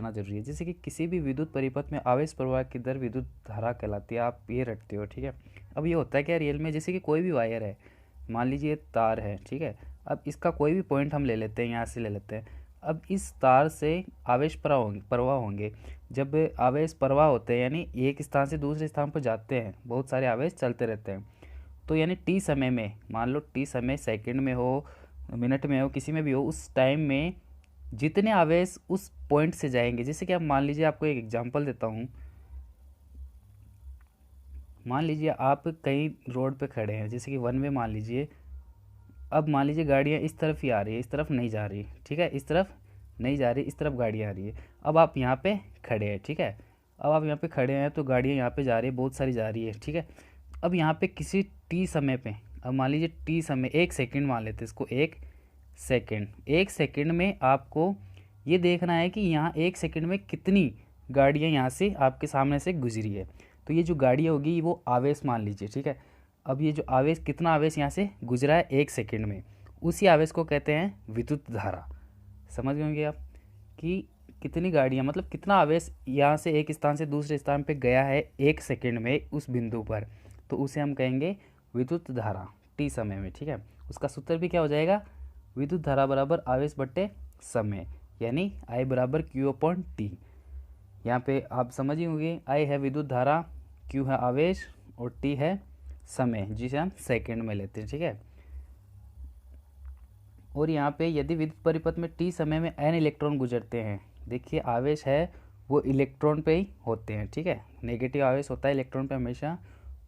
लेना जरूरी है। जैसे कि किसी भी विद्युत परिपथ में आवेश प्रवाह की दर विद्युत धारा कहलाती है, आप ये रटते हो, ठीक है। अब ये होता है क्या रियल में, जैसे कि कोई भी वायर है, मान लीजिए तार है, ठीक है। अब इसका कोई भी पॉइंट हम ले लेते हैं, यहाँ से ले लेते हैं। अब इस तार से आवेश प्रवाह होंगे। जब आवेश प्रवाह होते हैं यानी एक स्थान से दूसरे स्थान पर जाते हैं, बहुत सारे आवेश चलते रहते हैं। तो यानी टी समय में, मान लो टी समय सेकंड में हो, मिनट में हो, किसी में भी हो, उस टाइम में जितने आवेश उस पॉइंट से जाएंगे, जैसे कि आप मान लीजिए, आपको एक एग्जांपल देता हूँ। मान लीजिए आप कहीं रोड पे खड़े हैं, जैसे कि वन वे मान लीजिए। अब मान लीजिए गाड़ियाँ इस तरफ ही आ रही है, इस तरफ नहीं जा रही, ठीक है, इस तरफ नहीं जा रही, इस तरफ गाड़ियाँ आ रही है। अब आप यहाँ पे खड़े हैं, ठीक है। अब आप यहाँ पे खड़े हैं तो गाड़ियाँ यहाँ पे जा रही है, बहुत सारी जा रही है, ठीक है। अब यहाँ पे किसी टी समय पे, अब मान लीजिए टी समय 1 सेकंड मान लेते हैं इसको, 1 सेकंड, 1 सेकंड में आपको ये देखना है कि यहाँ 1 सेकंड में कितनी गाड़ियाँ यहाँ से आपके सामने से गुजरी है। तो ये जो गाड़ी होगी वो आवेश मान लीजिए, ठीक है। अब ये जो आवेश, कितना आवेश यहाँ से गुजरा है 1 सेकंड में, उसी आवेश को कहते हैं विद्युत धारा। समझ गए होंगे आप कि कितनी गाड़ियाँ, मतलब कितना आवेश यहाँ से एक स्थान से दूसरे स्थान पे गया है 1 सेकंड में उस बिंदु पर, तो उसे हम कहेंगे विद्युत धारा टी समय में, ठीक है। उसका सूत्र भी क्या हो जाएगा, विद्युत धारा बराबर आवेश बट्टे समय, यानी आई बराबर क्यू अपॉन टी। यहाँ पे आप समझ ही होंगे, आई है विद्युत धारा, क्यू है आवेश और टी है समय, जिसे हम सेकंड में लेते हैं, ठीक है। और यहाँ पे यदि विद्युत परिपथ में टी समय में एन इलेक्ट्रॉन गुजरते हैं, देखिए आवेश है वो इलेक्ट्रॉन पे ही होते हैं, ठीक है। नेगेटिव आवेश होता है इलेक्ट्रॉन पे हमेशा।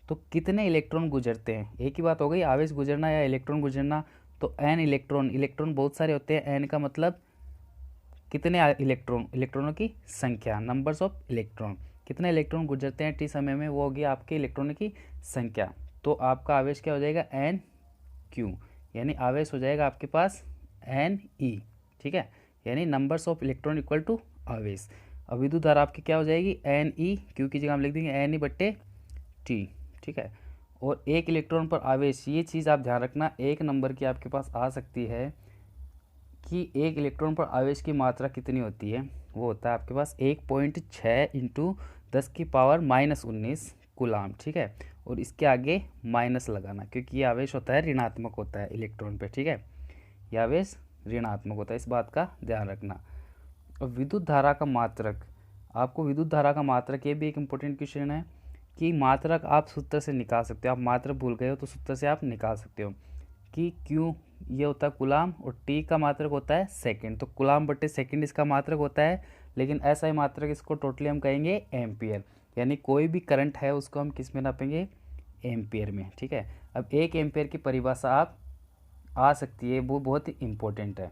तो कितने इलेक्ट्रॉन गुजरते हैं, एक ही बात हो गई, आवेश गुजरना या इलेक्ट्रॉन गुजरना। तो एन इलेक्ट्रॉन, इलेक्ट्रॉन बहुत सारे होते हैं, एन का मतलब कितने इलेक्ट्रॉन, इलेक्ट्रॉनों की संख्या, नंबर्स ऑफ इलेक्ट्रॉन। कितने इलेक्ट्रॉन गुजरते हैं टी समय में, वो होगी आपके इलेक्ट्रॉनों की संख्या। तो आपका आवेश क्या हो जाएगा, एन क्यू, यानी आवेश हो जाएगा आपके पास एन ई, ठीक है। यानी numbers of electron equal to आवेश। अब विद्युत धारा आपकी क्या हो जाएगी, एन ई, क्यू की जगह हम लिख देंगे एन ई बट्टे टी, ठीक है। और एक इलेक्ट्रॉन पर आवेश, ये चीज़ आप ध्यान रखना, एक नंबर की आपके पास आ सकती है कि एक इलेक्ट्रॉन पर आवेश की मात्रा कितनी होती है। वो होता है आपके पास 1.6 इंटू 10⁻⁻19 कूलाम, ठीक है। और इसके आगे माइनस लगाना, क्योंकि ये आवेश होता है ऋणात्मक होता है इलेक्ट्रॉन पे, ठीक है। ये आवेश ऋणात्मक होता है, इस बात का ध्यान रखना। और विद्युत धारा का मात्रक, आपको विद्युत धारा का मात्रक, ये भी एक इम्पोर्टेंट क्वेश्चन है कि मात्रक आप सूत्र से निकाल सकते हो। आप मात्रक भूल गए हो तो सूत्र से आप निकाल सकते हो कि क्यों, ये होता है कूलाम और टी का मात्रक होता है सेकंड, तो कूलाम बटे सेकंड इसका मात्रक होता है। लेकिन ऐसा ही मात्रक इसको टोटली हम कहेंगे एम्पियर, यानी कोई भी करंट है उसको हम किस में नापेंगे, एम्पियर में, ठीक है। अब 1 एम्पियर की परिभाषा आप आ सकती है, वो बहुत ही इंपॉर्टेंट है।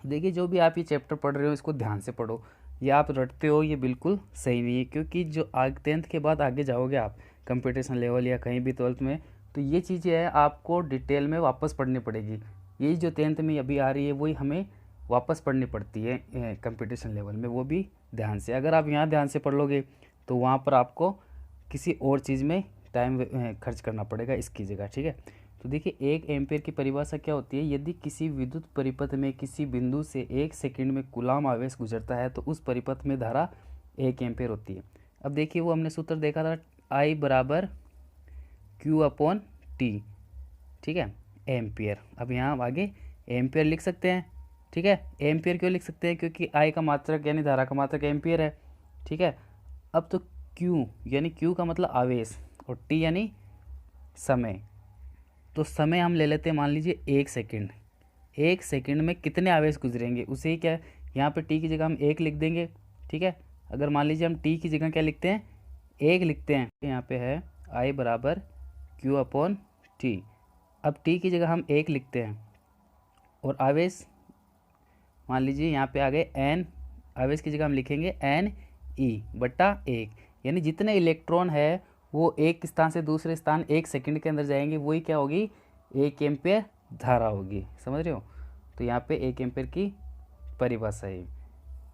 देखिए जो भी आप ये चैप्टर पढ़ रहे हो इसको ध्यान से पढ़ो, ये आप रटते हो ये बिल्कुल सही नहीं है, क्योंकि जो 10th के बाद आगे जाओगे आप कंपटीशन लेवल या कहीं भी 12th में, तो ये चीज़ें हैं आपको डिटेल में वापस पढ़नी पड़ेगी। यही जो 10th में अभी आ रही है वही हमें वापस पढ़नी पड़ती है कंपटीशन लेवल में, वो भी ध्यान से। अगर आप यहाँ ध्यान से पढ़ लोगे तो वहाँ पर आपको किसी और चीज़ में टाइम खर्च करना पड़ेगा इसकी जगह, ठीक है। तो देखिए 1 एम्पियर की परिभाषा क्या होती है, यदि किसी विद्युत परिपथ में किसी बिंदु से 1 सेकंड में कूलाम आवेश गुजरता है तो उस परिपथ में धारा 1 एम्पियर होती है। अब देखिए वो हमने सूत्र देखा था, आई बराबर क्यू अपॉन टी, ठीक है, एम्पियर। अब यहाँ आगे एम्पियर लिख सकते हैं, ठीक है। एम्पियर क्यों लिख सकते हैं, क्योंकि आई का मात्रक यानी धारा का मात्रक एम्पियर है, ठीक है। अब तो क्यू, यानी क्यू का मतलब आवेश, और टी यानी समय। तो समय हम ले लेते हैं, मान लीजिए 1 सेकंड, 1 सेकंड में कितने आवेश गुजरेंगे उसे ही क्या, यहाँ पे टी की जगह हम 1 लिख देंगे, ठीक है। अगर मान लीजिए हम टी की जगह क्या लिखते हैं, 1 लिखते हैं, यहाँ पे है आई बराबर क्यू अपॉन टी। अब टी की जगह हम 1 लिखते हैं और आवेश मान लीजिए यहाँ पे आ गए एन, आवेश की जगह हम लिखेंगे एन ई बट्टा 1, यानी जितने इलेक्ट्रॉन है वो एक स्थान से दूसरे स्थान 1 सेकंड के अंदर जाएंगे, वही क्या होगी, 1 एम्पियर धारा होगी, समझ रहे हो। तो यहाँ पे 1 एम्पियर की परिभाषा है।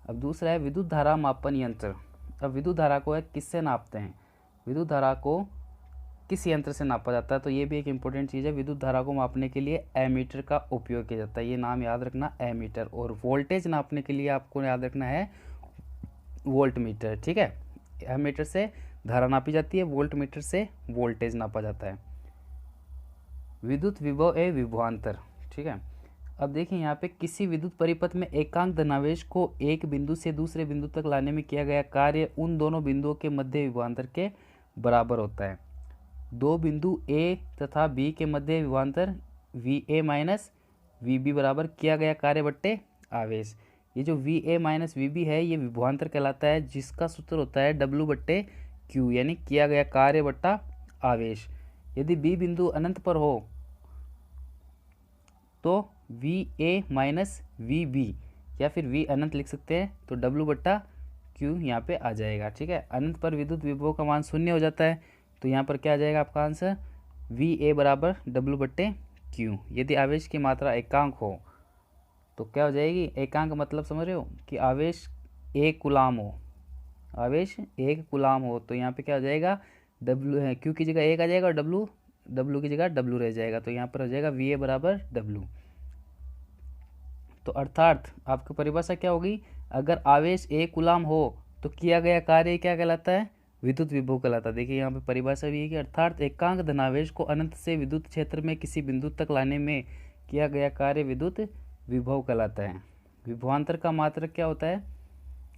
अब दूसरा है विद्युत धारा मापन यंत्र। अब विद्युत धारा को किससे नापते हैं, विद्युत धारा को किस यंत्र से नापा जाता है, तो ये भी एक इम्पोर्टेंट चीज़ है। विद्युत धारा को मापने के लिए एमीटर का उपयोग किया जाता है, ये नाम याद रखना एमीटर। और वोल्टेज नापने के लिए आपको याद रखना है वोल्ट मीटर, ठीक है। एमीटर से धारा नापी जाती है, वोल्ट मीटर से वोल्टेज नापा जाता है। विद्युत विभव ए विभवांतर, ठीक है। अब देखिए यहाँ पे किसी विद्युत परिपथ में एकांक धनावेश को एक बिंदु से दूसरे बिंदु तक लाने में किया गया कार्य उन दोनों बिंदुओं के मध्य विभवांतर के बराबर होता है। दो बिंदु ए तथा बी के मध्य विभवांतर V A minus V B बराबर किया गया कार्य बट्टे आवेश। ये जो V A minus V B है ये विभवांतर कहलाता है, जिसका सूत्र होता है डब्लू बट्टे क्यू, यानी किया गया कार्य बट्टा आवेश। यदि बी बिंदु अनंत पर हो तो V A minus V B या फिर वी अनंत लिख सकते हैं, तो डब्लू बट्टा क्यू यहाँ पे आ जाएगा, ठीक है। अनंत पर विद्युत विभव का मान शून्य हो जाता है, तो यहाँ पर क्या आ जाएगा आपका आंसर वी ए बराबर डब्लू बट्टे क्यू। यदि आवेश की मात्रा एकांक हो तो क्या हो जाएगी, एकांक मतलब समझ रहे हो कि आवेश एक कूलाम हो, आवेश एक कूलाम हो, तो यहाँ पे क्या हो जाएगा डब्लू है, क्यू की जगह एक आ जाएगा और डब्लू की जगह डब्लू रह जाएगा, तो यहाँ पर हो जाएगा वी ए बराबर डब्लू। तो अर्थात आपकी परिभाषा क्या होगी, अगर आवेश एक कूलाम हो तो किया गया कार्य क्या कहलाता है, विद्युत विभव कहलाता है। देखिए यहाँ पे परिभाषा भी है कि अर्थात एकांक धनावेश को अनंत से विद्युत क्षेत्र में किसी बिंदु तक लाने में किया गया कार्य विद्युत विभव कहलाता है। विभवांतर का मात्रक क्या होता है,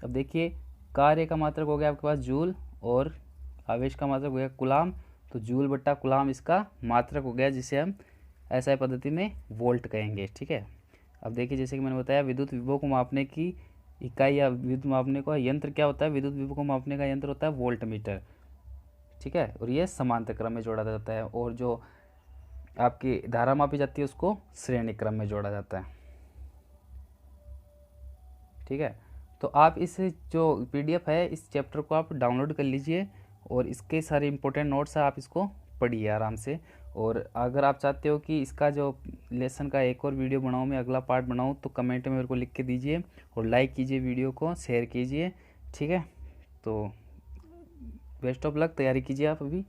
अब देखिए कार्य का मात्रक हो गया आपके पास जूल और आवेश का मात्रक हो गया कूलाम, तो जूल बट्टा कूलाम इसका मात्रक हो गया, जिसे हम एसआई पद्धति में वोल्ट कहेंगे, ठीक है। अब देखिए जैसे कि मैंने बताया विद्युत विभव को मापने की इकाई या विद्युत मापने का यंत्र क्या होता है, विद्युत विभव को मापने का यंत्र होता है वोल्ट मीटर, ठीक है। और ये समांतर क्रम में जोड़ा जाता है, और जो आपकी धारा मापी जाती है उसको श्रेणी क्रम में जोड़ा जाता है, ठीक है। तो आप इस जो पीडीएफ है इस चैप्टर को आप डाउनलोड कर लीजिए और इसके सारे इंपॉर्टेंट नोट्स हैं, आप इसको पढ़िए आराम से। और अगर आप चाहते हो कि इसका जो लेसन का एक और वीडियो बनाऊँ, मैं अगला पार्ट बनाऊँ, तो कमेंट में मेरे को लिख के दीजिए और लाइक कीजिए, वीडियो को शेयर कीजिए, ठीक है। तो बेस्ट ऑफ लक, तैयारी कीजिए आप अभी।